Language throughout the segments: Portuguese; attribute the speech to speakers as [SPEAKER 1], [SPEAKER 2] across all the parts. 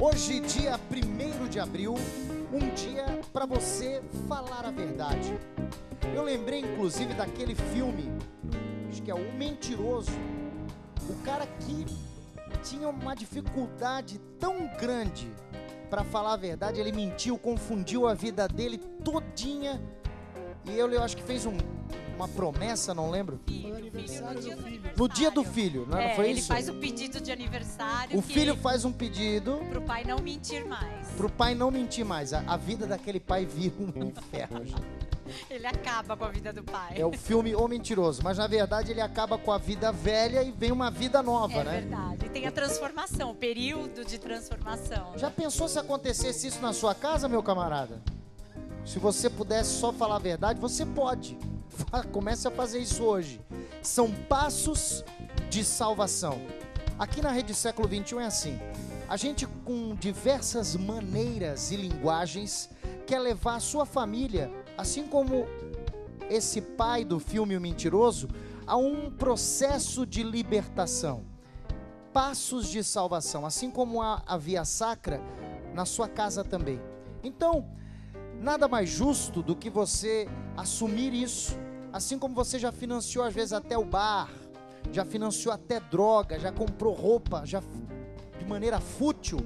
[SPEAKER 1] Hoje, dia 1º de abril, um dia para você falar a verdade. Eu lembrei, inclusive, daquele filme, acho que é O Mentiroso. O cara que tinha uma dificuldade tão grande para falar a verdade, ele mentiu, confundiu a vida dele todinha. E eu acho que fez uma promessa, não lembro. No dia do filho, não foi
[SPEAKER 2] ele
[SPEAKER 1] isso?
[SPEAKER 2] Ele faz o pedido de aniversário.
[SPEAKER 1] O filho faz um pedido
[SPEAKER 2] pro pai não mentir mais.
[SPEAKER 1] Pro pai não mentir mais. A vida daquele pai vira um inferno.
[SPEAKER 2] Ele acaba com a vida do pai.
[SPEAKER 1] É o filme O Mentiroso, mas na verdade ele acaba com a vida velha e vem uma vida nova, né?
[SPEAKER 2] É verdade. E tem a transformação, o período de transformação.
[SPEAKER 1] Já pensou se acontecesse isso na sua casa, meu camarada? Se você pudesse só falar a verdade, você pode. Comece a fazer isso hoje. São passos de salvação. Aqui na Rede Século XXI é assim. A gente, com diversas maneiras e linguagens, quer levar a sua família, assim como esse pai do filme O Mentiroso, a um processo de libertação. Passos de salvação, assim como a Via Sacra, na sua casa também. Então, nada mais justo do que você assumir isso. Assim como você já financiou às vezes até o bar, já financiou até droga, já comprou roupa, já de maneira fútil,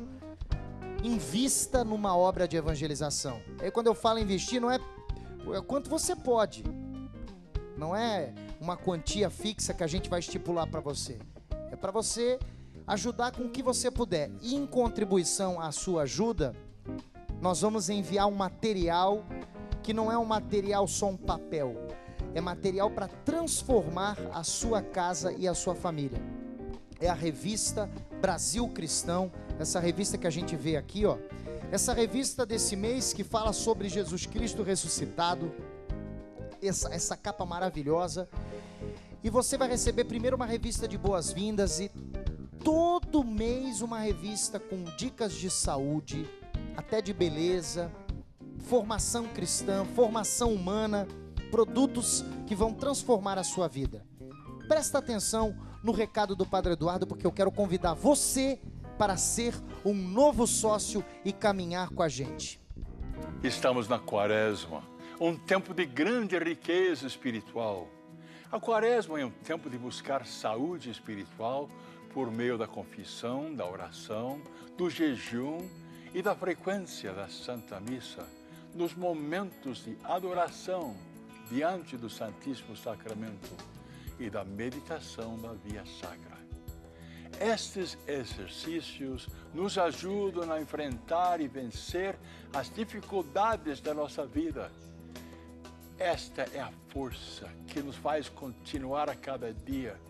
[SPEAKER 1] invista numa obra de evangelização. Aí quando eu falo investir, não é quanto você pode, não é uma quantia fixa que a gente vai estipular para você. É para você ajudar com o que você puder. E em contribuição à sua ajuda, nós vamos enviar um material que não é um material só um papel. É material para transformar a sua casa e a sua família. É a revista Brasil Cristão, essa revista que a gente vê aqui, ó. Essa revista desse mês que fala sobre Jesus Cristo ressuscitado. Essa capa maravilhosa. E você vai receber primeiro uma revista de boas-vindas e todo mês uma revista com dicas de saúde, até de beleza, formação cristã, formação humana, produtos que vão transformar a sua vida. Presta atenção no recado do Padre Eduardo, porque eu quero convidar você para ser um novo sócio e caminhar com a gente.
[SPEAKER 3] Estamos na Quaresma, um tempo de grande riqueza espiritual. A Quaresma é um tempo de buscar saúde espiritual por meio da confissão, da oração, do jejum e da frequência da Santa Missa, nos momentos de adoração diante do Santíssimo Sacramento e da meditação da Via Sacra. Estes exercícios nos ajudam a enfrentar e vencer as dificuldades da nossa vida. Esta é a força que nos faz continuar a cada dia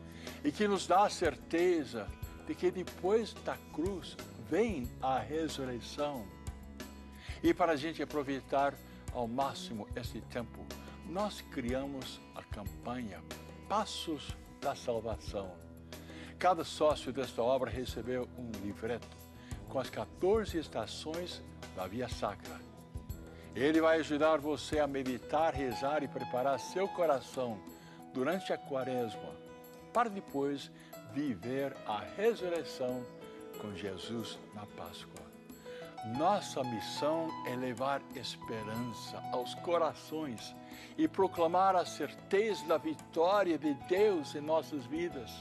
[SPEAKER 3] e que nos dá a certeza de que depois da cruz vem a ressurreição. E para a gente aproveitar ao máximo esse tempo, nós criamos a campanha Passos da Salvação. Cada sócio desta obra recebeu um livreto com as 14 estações da Via Sacra. Ele vai ajudar você a meditar, rezar e preparar seu coração durante a Quaresma, para depois viver a ressurreição com Jesus na Páscoa. Nossa missão é levar esperança aos corações e proclamar a certeza da vitória de Deus em nossas vidas.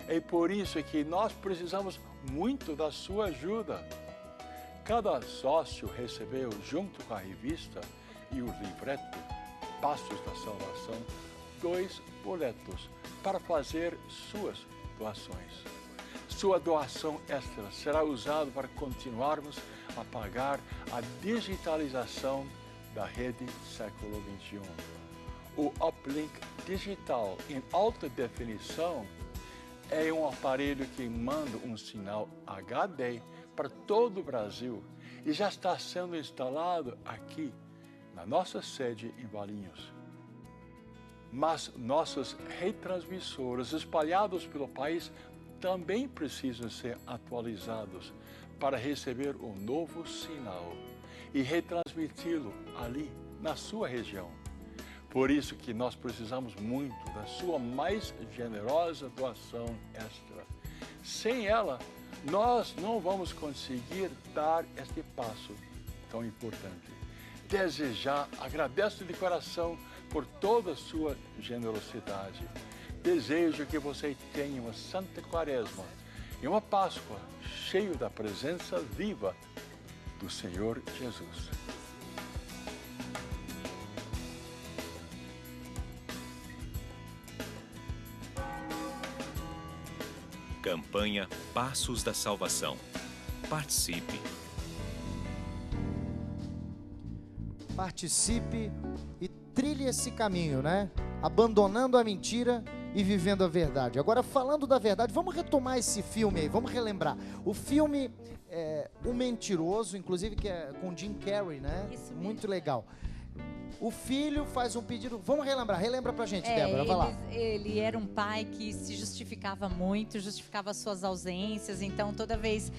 [SPEAKER 3] É por isso que nós precisamos muito da sua ajuda. Cada sócio recebeu, junto com a revista e o livreto Passos da Salvação, 2 boletos para fazer suas doações. Sua doação extra será usada para continuarmos a pagar a digitalização da Rede Século XXI. O Uplink Digital em alta definição é um aparelho que manda um sinal HD para todo o Brasil e já está sendo instalado aqui na nossa sede em Valinhos. Mas nossos retransmissores espalhados pelo país também precisam ser atualizados para receber um novo sinal e retransmiti-lo ali na sua região. Por isso que nós precisamos muito da sua mais generosa doação extra. Sem ela, nós não vamos conseguir dar este passo tão importante. Desejar, agradeço de coração por toda a sua generosidade. Desejo que você tenha uma Santa Quaresma e uma Páscoa cheio da presença viva do Senhor Jesus.
[SPEAKER 4] Campanha Passos da Salvação. Participe.
[SPEAKER 1] Participe e trilhe esse caminho, né? Abandonando a mentira e vivendo a verdade. Agora, falando da verdade, vamos retomar esse filme aí, vamos relembrar. O filme O Mentiroso, inclusive que é com Jim Carrey, né?
[SPEAKER 2] Isso mesmo.
[SPEAKER 1] Muito legal. O filho faz um pedido. Vamos relembrar. Relembra pra gente, Débora. Vai lá.
[SPEAKER 2] Ele era um pai que se justificava muito, justificava suas ausências. Então, toda vez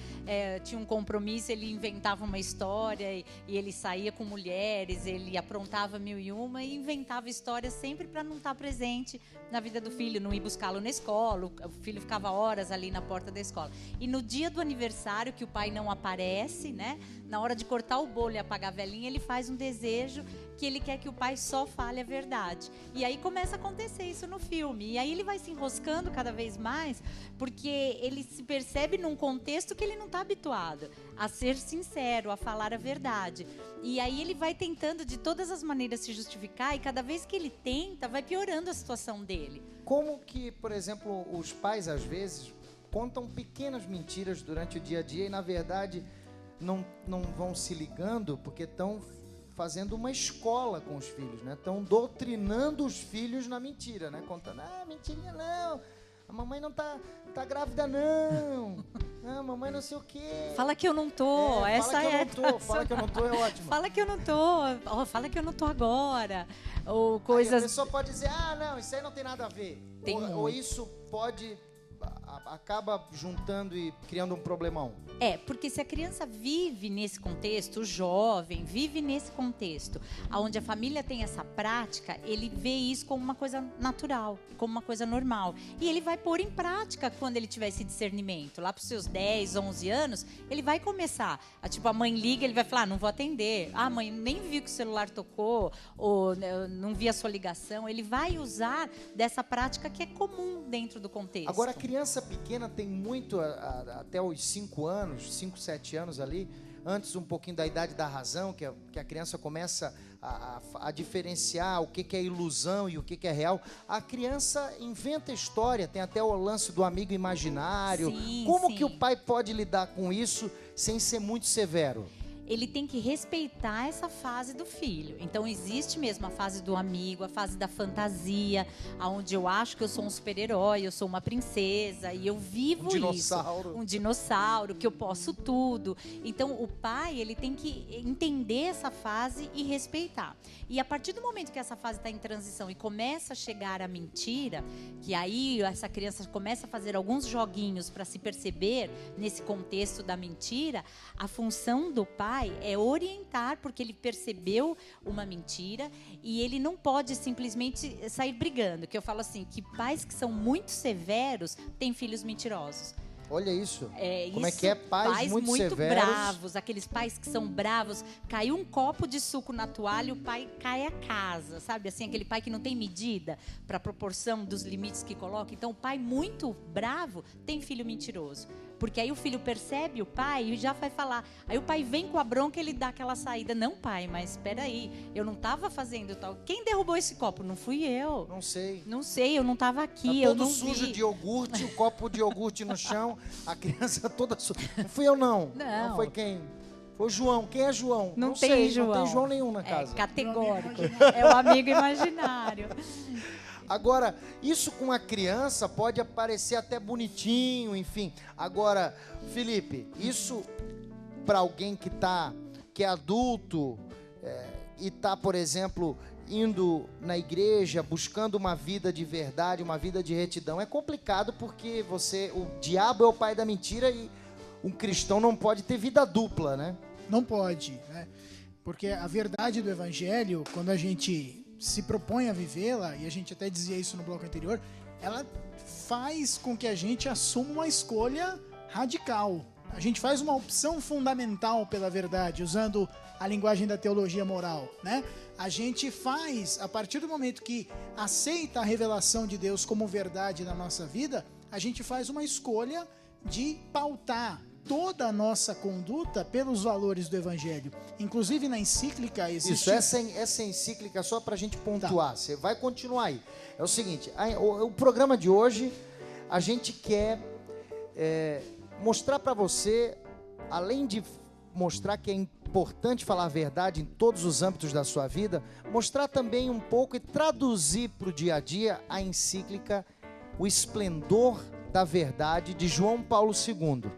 [SPEAKER 2] tinha um compromisso, ele inventava uma história e ele saía com mulheres, ele aprontava 1001 e inventava histórias sempre para não estar presente na vida do filho, não ir buscá-lo na escola. O filho ficava horas ali na porta da escola. E no dia do aniversário, que o pai não aparece, né? Na hora de cortar o bolo e apagar a velinha, ele faz um desejo que ele quer que o pai só fale a verdade. E aí começa a acontecer isso no filme. E aí ele vai se enroscando cada vez mais, porque ele se percebe num contexto que ele não está habituado a ser sincero, a falar a verdade. E aí ele vai tentando de todas as maneiras se justificar, e cada vez que ele tenta, vai piorando a situação dele.
[SPEAKER 1] Como que, por exemplo, os pais às vezes contam pequenas mentiras durante o dia a dia e na verdade não vão se ligando porque estão fazendo uma escola com os filhos, né? Estão doutrinando os filhos na mentira, né? Contando, mentirinha não, a mamãe não tá grávida não, a mamãe não sei o quê.
[SPEAKER 2] Fala que eu não tô,
[SPEAKER 1] Fala que eu não tô é ótimo.
[SPEAKER 2] Fala que eu não tô, fala que eu não tô agora. Ou coisas...
[SPEAKER 1] Aí a pessoa pode dizer, não, isso aí não tem nada a ver. Ou isso pode... acaba juntando e criando um problemão.
[SPEAKER 2] Porque se a criança vive nesse contexto, o jovem vive nesse contexto, onde a família tem essa prática, ele vê isso como uma coisa natural, como uma coisa normal. E ele vai pôr em prática quando ele tiver esse discernimento. Lá para os seus 10, 11 anos, ele vai começar. A mãe liga, ele vai falar, não vou atender. Mãe, nem vi que o celular tocou, ou não vi a sua ligação. Ele vai usar dessa prática que é comum dentro do contexto.
[SPEAKER 1] Agora, a criança pequena tem muito, até os 5 anos, 5, 7 anos ali, antes um pouquinho da idade da razão, que a criança começa a diferenciar o que é ilusão e o que é real. A criança inventa história, tem até o lance do amigo imaginário. Como que o pai pode lidar com isso sem ser muito severo?
[SPEAKER 2] Ele tem que respeitar essa fase do filho. Então existe mesmo a fase do amigo, a fase da fantasia, onde eu acho que eu sou um super-herói, eu sou uma princesa e eu vivo
[SPEAKER 1] dinossauro.
[SPEAKER 2] Um dinossauro, que eu posso tudo. Então o pai, ele tem que entender essa fase e respeitar. E a partir do momento que essa fase está em transição e começa a chegar a mentira, que aí essa criança começa a fazer alguns joguinhos para se perceber nesse contexto da mentira, a função do pai é orientar, porque ele percebeu uma mentira e ele não pode simplesmente sair brigando. Que eu falo assim, que pais que são muito severos têm filhos mentirosos.
[SPEAKER 1] Olha isso. Como
[SPEAKER 2] isso,
[SPEAKER 1] é que é? Pais muito severos.
[SPEAKER 2] Bravos, aqueles pais que são bravos. Caiu um copo de suco na toalha, o pai cai a casa, sabe? Assim, aquele pai que não tem medida para a proporção dos limites que coloca. Então, o pai muito bravo tem filho mentiroso. Porque aí o filho percebe o pai e já vai falar. Aí o pai vem com a bronca e ele dá aquela saída. Não, pai, mas espera aí, eu não estava fazendo tal. Quem derrubou esse copo? Não fui eu.
[SPEAKER 1] Não sei.
[SPEAKER 2] Não sei, eu não estava aqui,
[SPEAKER 1] tá
[SPEAKER 2] eu
[SPEAKER 1] todo
[SPEAKER 2] não
[SPEAKER 1] sujo
[SPEAKER 2] vi.
[SPEAKER 1] de iogurte, o copo de iogurte no chão, a criança toda suja. Não fui eu não.
[SPEAKER 2] Não.
[SPEAKER 1] Foi quem? Foi o João. Quem é João?
[SPEAKER 2] Não
[SPEAKER 1] sei,
[SPEAKER 2] tem João.
[SPEAKER 1] Não tem João nenhum na casa.
[SPEAKER 2] Categórico. É o amigo imaginário.
[SPEAKER 1] Agora, isso com a criança pode parecer até bonitinho, enfim. Agora, Felipe, isso para alguém que é adulto e está, por exemplo, indo na igreja, buscando uma vida de verdade, uma vida de retidão, é complicado porque o diabo é o pai da mentira e um cristão não pode ter vida dupla, né?
[SPEAKER 5] Não pode, né? Porque a verdade do evangelho, quando a gente se propõe a vivê-la, e a gente até dizia isso no bloco anterior, ela faz com que a gente assuma uma escolha radical. A gente faz uma opção fundamental pela verdade, usando a linguagem da teologia moral, né? A gente faz, a partir do momento que aceita a revelação de Deus como verdade na nossa vida, a gente faz uma escolha de pautar toda a nossa conduta pelos valores do Evangelho. Inclusive na encíclica existe...
[SPEAKER 1] Isso, essa encíclica, só para a gente pontuar, você vai continuar aí. É o seguinte, o programa de hoje, a gente quer mostrar para você, além de mostrar que é importante falar a verdade em todos os âmbitos da sua vida, mostrar também um pouco e traduzir para o dia a dia a encíclica O Esplendor da Verdade, de João Paulo II.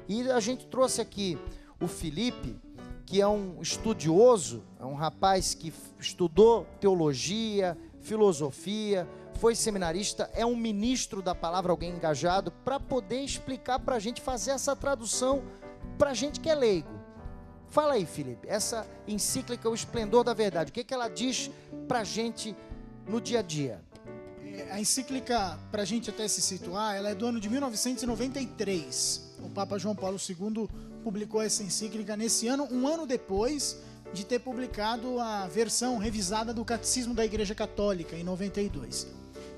[SPEAKER 1] E a gente trouxe aqui o Felipe, que é um estudioso, é um rapaz que estudou teologia, filosofia, foi seminarista, é um ministro da palavra, alguém engajado, para poder explicar para a gente, fazer essa tradução para a gente que é leigo. Fala aí, Felipe, essa encíclica O Esplendor da Verdade, o que ela diz para a gente no dia a dia?
[SPEAKER 5] A encíclica, para a gente até se situar, ela é do ano de 1993. O Papa João Paulo II publicou essa encíclica nesse ano, um ano depois de ter publicado a versão revisada do Catecismo da Igreja Católica, em 92.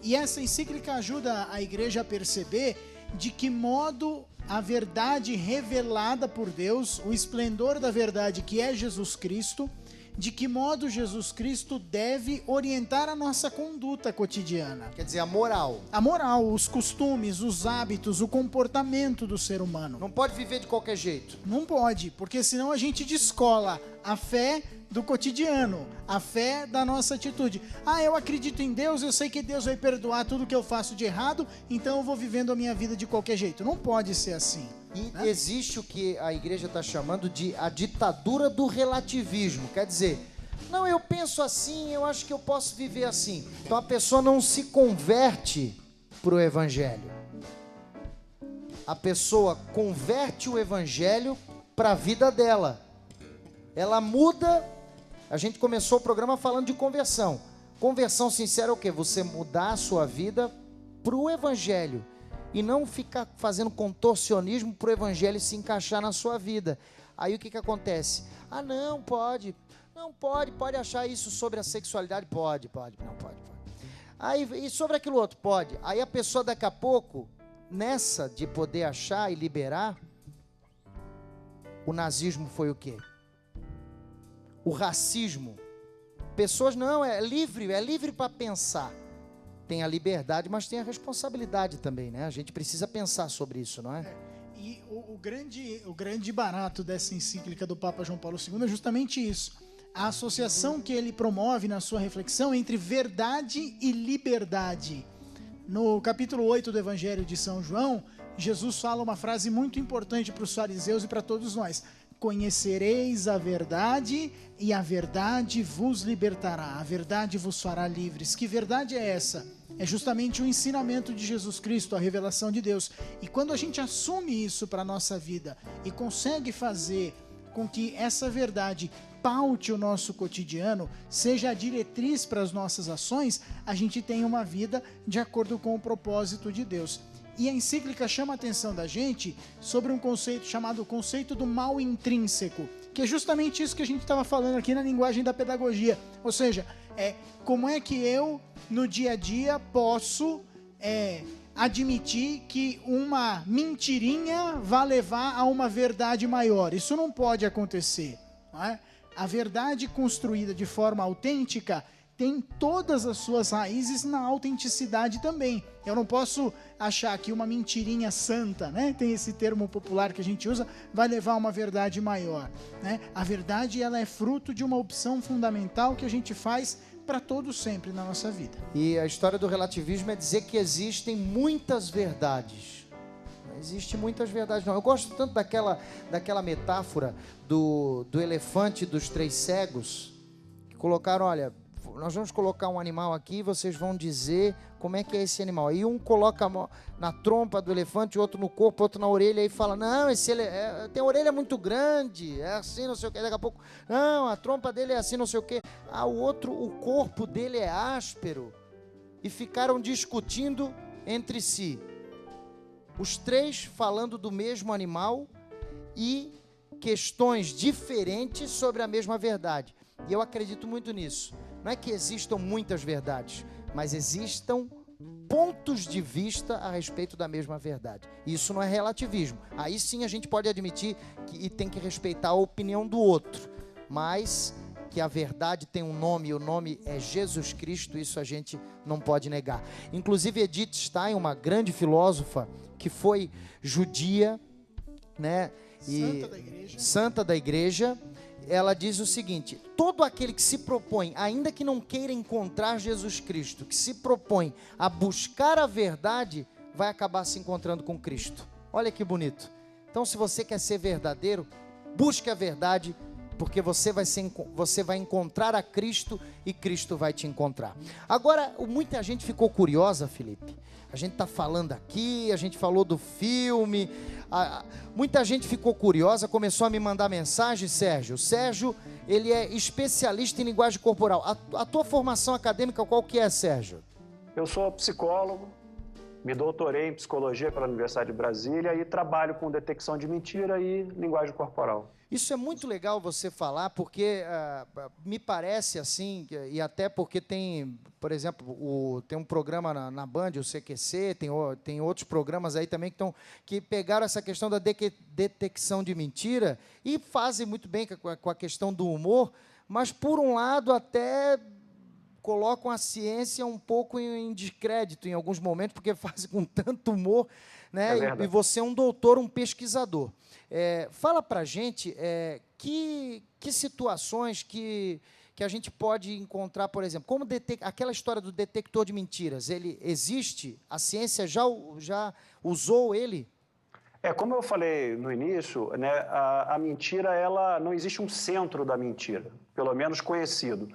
[SPEAKER 5] E essa encíclica ajuda a Igreja a perceber de que modo a verdade revelada por Deus, o esplendor da verdade que é Jesus Cristo, de que modo Jesus Cristo deve orientar a nossa conduta cotidiana.
[SPEAKER 1] Quer dizer, a moral.
[SPEAKER 5] A moral, os costumes, os hábitos, o comportamento do ser humano.
[SPEAKER 1] Não pode viver de qualquer jeito.
[SPEAKER 5] Não pode, porque senão a gente descola a fé do cotidiano, a fé da nossa atitude. Ah, eu acredito em Deus, eu sei que Deus vai perdoar tudo que eu faço de errado, então eu vou vivendo a minha vida de qualquer jeito. Não pode ser assim.
[SPEAKER 1] E existe o que a igreja está chamando de a ditadura do relativismo. Quer dizer, não, eu penso assim, eu acho que eu posso viver assim. Então a pessoa não se converte para o evangelho. A pessoa converte o evangelho para a vida dela. Ela muda. A gente começou o programa falando de conversão. Conversão sincera é o quê? Você mudar a sua vida para o evangelho. E não ficar fazendo contorcionismo para o evangelho se encaixar na sua vida. Aí o que acontece? Ah, não, pode. Não, pode achar isso sobre a sexualidade? Pode. Não, pode. Aí, e sobre aquilo outro? Pode. Aí a pessoa daqui a pouco, nessa de poder achar e liberar, o nazismo foi o quê? O racismo. Pessoas, não, é livre para pensar. Tem a liberdade, mas tem a responsabilidade também, né? A gente precisa pensar sobre isso, não é?
[SPEAKER 5] E o grande barato dessa encíclica do Papa João Paulo II é justamente isso. A associação que ele promove na sua reflexão entre verdade e liberdade. No capítulo 8 do Evangelho de São João, Jesus fala uma frase muito importante para os fariseus e para todos nós. Conhecereis a verdade e a verdade vos libertará. A verdade vos fará livres. Que verdade é essa? É justamente o ensinamento de Jesus Cristo, a revelação de Deus. E quando a gente assume isso para a nossa vida e consegue fazer com que essa verdade paute o nosso cotidiano, seja a diretriz para as nossas ações, a gente tem uma vida de acordo com o propósito de Deus. E a encíclica chama a atenção da gente sobre um conceito chamado conceito do mal intrínseco, que é justamente isso que a gente estava falando aqui na linguagem da pedagogia. Ou seja, como é que eu, no dia a dia, posso admitir que uma mentirinha vai levar a uma verdade maior. Isso não pode acontecer, não é? A verdade construída de forma autêntica tem todas as suas raízes na autenticidade também. Eu não posso achar que uma mentirinha santa, né? Tem esse termo popular que a gente usa, vai levar a uma verdade maior, né? A verdade, ela é fruto de uma opção fundamental que a gente faz para todo sempre na nossa vida.
[SPEAKER 1] E a história do relativismo é dizer que existem muitas verdades. Não existe muitas verdades, não. Eu gosto tanto daquela metáfora do elefante e dos 3 cegos, que colocaram, olha, nós vamos colocar um animal aqui, vocês vão dizer como é que é esse animal. Aí um coloca na trompa do elefante, outro no corpo, outro na orelha, e fala, não, tem a orelha muito grande, é assim, não sei o que. Daqui a pouco, não, a trompa dele é assim, não sei o que. Ah, o outro, o corpo dele é áspero. E ficaram discutindo entre si. Os três falando do mesmo animal e questões diferentes sobre a mesma verdade. E eu acredito muito nisso. Não é que existam muitas verdades, mas existam pontos de vista a respeito da mesma verdade. Isso não é relativismo. Aí sim a gente pode admitir e tem que respeitar a opinião do outro. Mas que a verdade tem um nome, e o nome é Jesus Cristo, isso a gente não pode negar. Inclusive Edith Stein, uma grande filósofa, que foi judia, né? Santa da igreja, ela diz o seguinte: todo aquele que se propõe, ainda que não queira encontrar Jesus Cristo, que se propõe a buscar a verdade, vai acabar se encontrando com Cristo. Olha que bonito. Então, se você quer ser verdadeiro, busque a verdade, porque você vai encontrar a Cristo e Cristo vai te encontrar. Agora, muita gente ficou curiosa, Felipe. A gente está falando aqui, a gente falou do filme, muita gente ficou curiosa, começou a me mandar mensagem, Sérgio. O Sérgio, ele é especialista em linguagem corporal. A tua formação acadêmica qual que é, Sérgio?
[SPEAKER 6] Eu sou psicólogo, me doutorei em psicologia pela Universidade de Brasília e trabalho com detecção de mentira e linguagem corporal.
[SPEAKER 1] Isso é muito legal você falar, porque me parece assim, e até porque tem, por exemplo, tem um programa na Band, o CQC, tem outros programas aí também que pegaram essa questão da detecção de mentira e fazem muito bem com a questão do humor, mas, por um lado, até colocam a ciência um pouco em descrédito em alguns momentos, porque fazem com tanto humor, né? E você é um doutor, um pesquisador. Fala para a gente que situações que a gente pode encontrar, por exemplo, como aquela história do detector de mentiras, ele existe? A ciência já usou ele?
[SPEAKER 6] Como eu falei no início, né, a mentira, ela não existe um centro da mentira, pelo menos conhecido.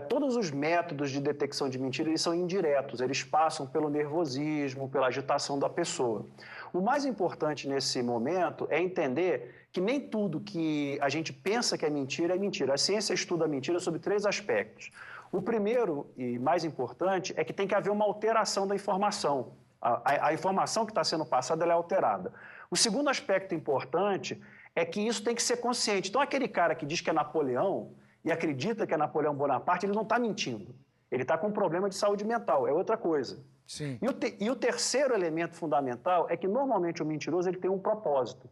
[SPEAKER 6] Todos os métodos de detecção de mentira, eles são indiretos, eles passam pelo nervosismo, pela agitação da pessoa. O mais importante nesse momento é entender que nem tudo que a gente pensa que é mentira é mentira. A ciência estuda a mentira sobre 3 aspectos. O primeiro e mais importante é que tem que haver uma alteração da informação. A informação que está sendo passada, ela é alterada. O segundo aspecto importante é que isso tem que ser consciente. Então, aquele cara que diz que é Napoleão e acredita que é Napoleão Bonaparte, ele não está mentindo. Ele está com um problema de saúde mental, é outra coisa.
[SPEAKER 1] Sim.
[SPEAKER 6] E o terceiro elemento fundamental é que, normalmente, o mentiroso ele tem um propósito.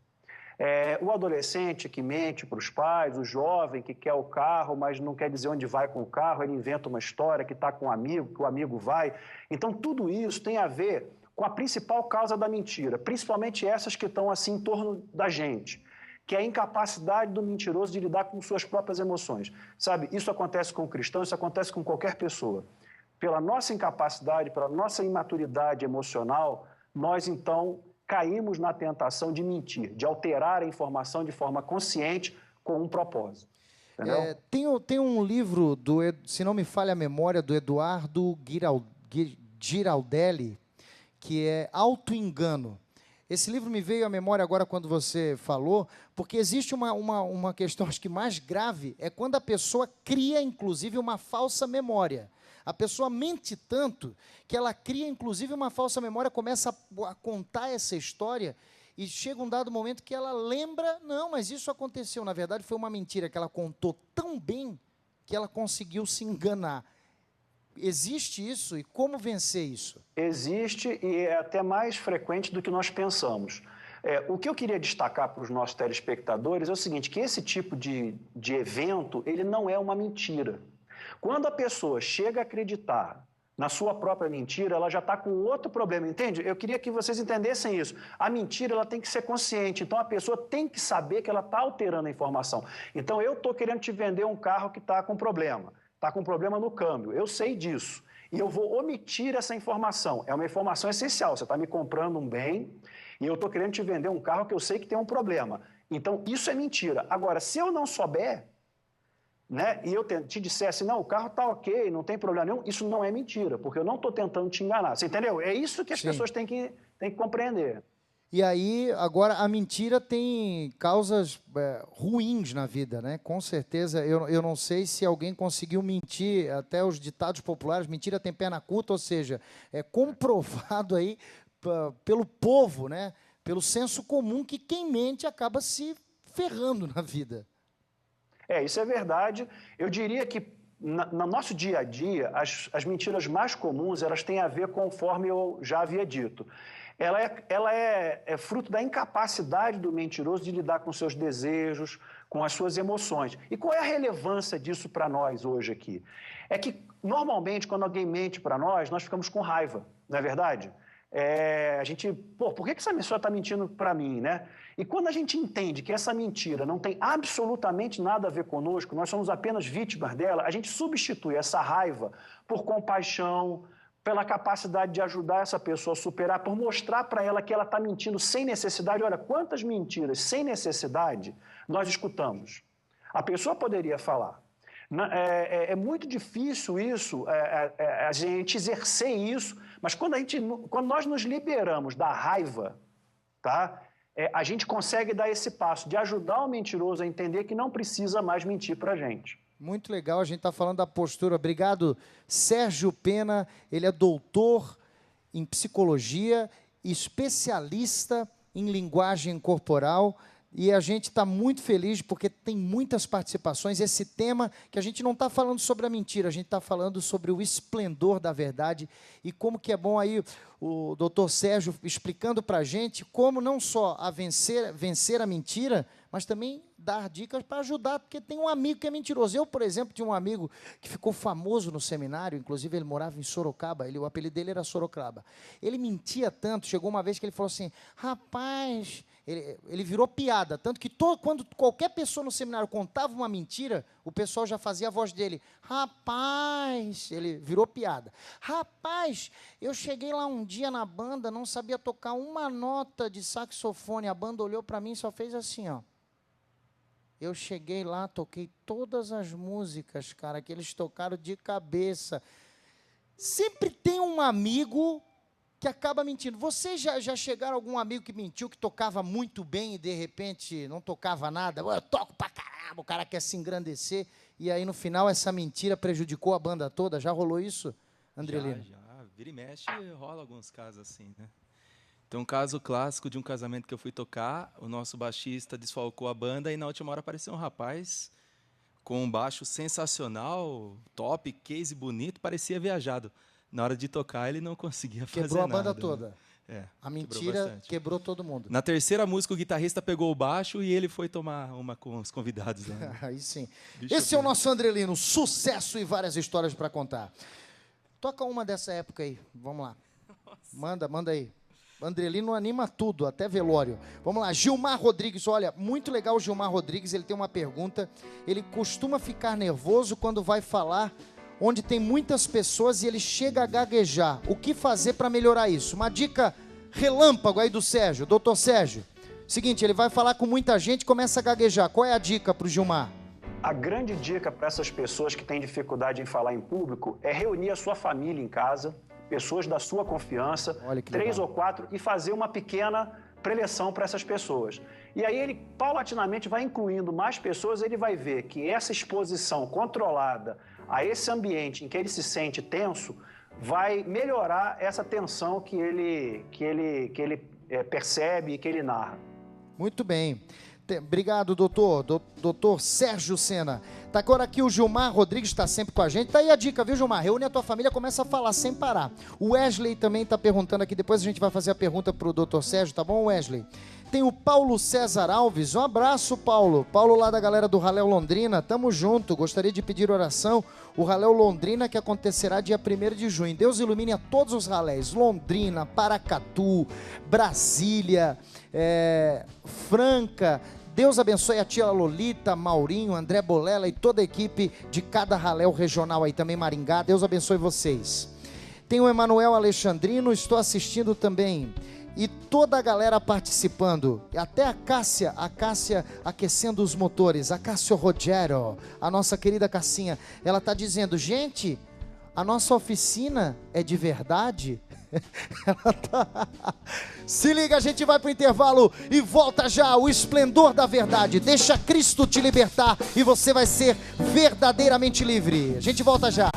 [SPEAKER 6] O adolescente que mente para os pais, o jovem que quer o carro, mas não quer dizer onde vai com o carro, ele inventa uma história que está com um amigo, que o amigo vai. Então, tudo isso tem a ver com a principal causa da mentira, principalmente essas que estão assim em torno da gente, que é a incapacidade do mentiroso de lidar com suas próprias emoções. Sabe, isso acontece com o cristão, isso acontece com qualquer pessoa. Pela nossa incapacidade, pela nossa imaturidade emocional, nós, então, caímos na tentação de mentir, de alterar a informação de forma consciente com um propósito. Entendeu?
[SPEAKER 1] Tem um livro, se não me falha a memória, do Eduardo Giraldelli, que é Auto-engano. Esse livro me veio à memória agora quando você falou, porque existe uma questão, acho que mais grave, é quando a pessoa cria, inclusive, uma falsa memória. A pessoa mente tanto que ela cria, inclusive, uma falsa memória, começa a contar essa história e chega um dado momento que ela lembra, não, mas isso aconteceu. Na verdade, foi uma mentira que ela contou tão bem que ela conseguiu se enganar. Existe isso? E como vencer isso?
[SPEAKER 6] Existe e é até mais frequente do que nós pensamos. O que eu queria destacar para os nossos telespectadores é o seguinte, que esse tipo de evento, ele não é uma mentira. Quando a pessoa chega a acreditar na sua própria mentira, ela já está com outro problema, entende? Eu queria que vocês entendessem isso. A mentira, ela tem que ser consciente, então a pessoa tem que saber que ela está alterando a informação. Então, eu estou querendo te vender um carro que está com problema. Está com problema no câmbio, eu sei disso. E eu vou omitir essa informação. É uma informação essencial. Você está me comprando um bem e eu estou querendo te vender um carro que eu sei que tem um problema. Então, isso é mentira. Agora, se eu não souber, né, e eu te dissesse, não, o carro está ok, não tem problema nenhum, isso não é mentira, porque eu não estou tentando te enganar. Você entendeu? É isso que as pessoas têm que compreender.
[SPEAKER 1] E aí, agora, a mentira tem causas ruins na vida, né? Com certeza, eu não sei se alguém conseguiu mentir, até os ditados populares, mentira tem perna curta, ou seja, é comprovado aí pelo povo, né? Pelo senso comum, que quem mente acaba se ferrando na vida.
[SPEAKER 6] Isso é verdade. Eu diria que no nosso dia a dia, as mentiras mais comuns, elas têm a ver conforme eu já havia dito. Ela é fruto da incapacidade do mentiroso de lidar com seus desejos, com as suas emoções. E qual é a relevância disso para nós hoje aqui? É que, normalmente, quando alguém mente para nós ficamos com raiva, não é verdade? A gente, por que essa pessoa está mentindo para mim, né? E quando a gente entende que essa mentira não tem absolutamente nada a ver conosco, nós somos apenas vítimas dela, a gente substitui essa raiva por compaixão, pela capacidade de ajudar essa pessoa a superar, por mostrar para ela que ela está mentindo sem necessidade. Olha, quantas mentiras sem necessidade nós escutamos. A pessoa poderia falar. É muito difícil isso, a gente exercer isso, mas quando nós nos liberamos da raiva, tá? A gente consegue dar esse passo de ajudar o mentiroso a entender que não precisa mais mentir para a gente.
[SPEAKER 1] Muito legal, a gente está falando da postura. Obrigado, Sérgio Pena. Ele é doutor em psicologia, especialista em linguagem corporal. E a gente está muito feliz porque tem muitas participações. Esse tema que a gente não está falando sobre a mentira, a gente está falando sobre o esplendor da verdade e como que é bom aí o doutor Sérgio explicando para a gente como não só a vencer a mentira, mas também dar dicas para ajudar, porque tem um amigo que é mentiroso. Eu, por exemplo, tinha um amigo que ficou famoso no seminário, inclusive ele morava em Sorocaba, o apelido dele era Sorocaba. Ele mentia tanto, chegou uma vez que ele falou assim, rapaz... Ele virou piada, tanto que quando qualquer pessoa no seminário contava uma mentira, o pessoal já fazia a voz dele. Rapaz, ele virou piada. Rapaz, eu cheguei lá um dia na banda, não sabia tocar uma nota de saxofone, a banda olhou para mim e só fez assim, ó. Eu cheguei lá, toquei todas as músicas, cara, que eles tocaram de cabeça. Sempre tem um amigo que acaba mentindo. Vocês já chegaram a algum amigo que mentiu, que tocava muito bem e, de repente, não tocava nada? Eu toco pra caramba, o cara quer se engrandecer, e aí, no final, essa mentira prejudicou a banda toda? Já rolou isso, Andrelino?
[SPEAKER 7] Já. Vira e mexe, rola alguns casos assim, né? Tem um caso clássico de um casamento que eu fui tocar, o nosso baixista desfalcou a banda, e na última hora apareceu um rapaz com um baixo sensacional, top, case bonito, parecia viajado. Na hora de tocar, ele não conseguia fazer nada.
[SPEAKER 1] Quebrou a banda toda.
[SPEAKER 7] Né?
[SPEAKER 1] A mentira quebrou todo mundo.
[SPEAKER 7] Na terceira música, o guitarrista pegou o baixo e ele foi tomar uma com os convidados. Né?
[SPEAKER 1] Aí sim. Esse é o nosso Andrelino, sucesso e várias histórias para contar. Toca uma dessa época aí, vamos lá. Nossa. Manda aí. Andrelino anima tudo, até velório. Vamos lá, Gilmar Rodrigues, olha, muito legal o Gilmar Rodrigues, ele tem uma pergunta. Ele costuma ficar nervoso quando vai falar onde tem muitas pessoas e ele chega a gaguejar. O que fazer para melhorar isso? Uma dica relâmpago aí do Sérgio, doutor Sérgio. Seguinte, ele vai falar com muita gente e começa a gaguejar. Qual é a dica para o Gilmar?
[SPEAKER 6] A grande dica para essas pessoas que têm dificuldade em falar em público é reunir a sua família em casa, pessoas da sua confiança, 3 ou 4, e fazer uma pequena preleção para essas pessoas. E aí ele, paulatinamente, vai incluindo mais pessoas, ele vai ver que essa exposição controlada a esse ambiente em que ele se sente tenso, vai melhorar essa tensão que ele percebe e que ele narra.
[SPEAKER 1] Muito bem. Obrigado, doutor. Doutor Sérgio Sena. Tá agora aqui o Gilmar Rodrigues, está sempre com a gente. Tá aí a dica, viu, Gilmar? Reúne a tua família, começa a falar sem parar. O Wesley também está perguntando aqui, depois a gente vai fazer a pergunta para o doutor Sérgio, tá bom, Wesley? Tem o Paulo César Alves, um abraço, Paulo. Paulo lá da galera do Ralé Londrina, tamo junto. Gostaria de pedir oração, o Ralé Londrina que acontecerá dia 1º de junho. Deus ilumine a todos os ralés, Londrina, Paracatu, Brasília, Franca. Deus abençoe a tia Lolita, Maurinho, André Bolela e toda a equipe de cada ralé regional aí também, Maringá. Deus abençoe vocês. Tem o Emanuel Alexandrino, estou assistindo também. E toda a galera participando, até a Cássia aquecendo os motores, a Cássio Rogero, a nossa querida Cassinha, ela está dizendo, gente, a nossa oficina é de verdade? Ela tá... Se liga, a gente vai para o intervalo e volta já, o esplendor da verdade, deixa Cristo te libertar e você vai ser verdadeiramente livre, a gente volta já.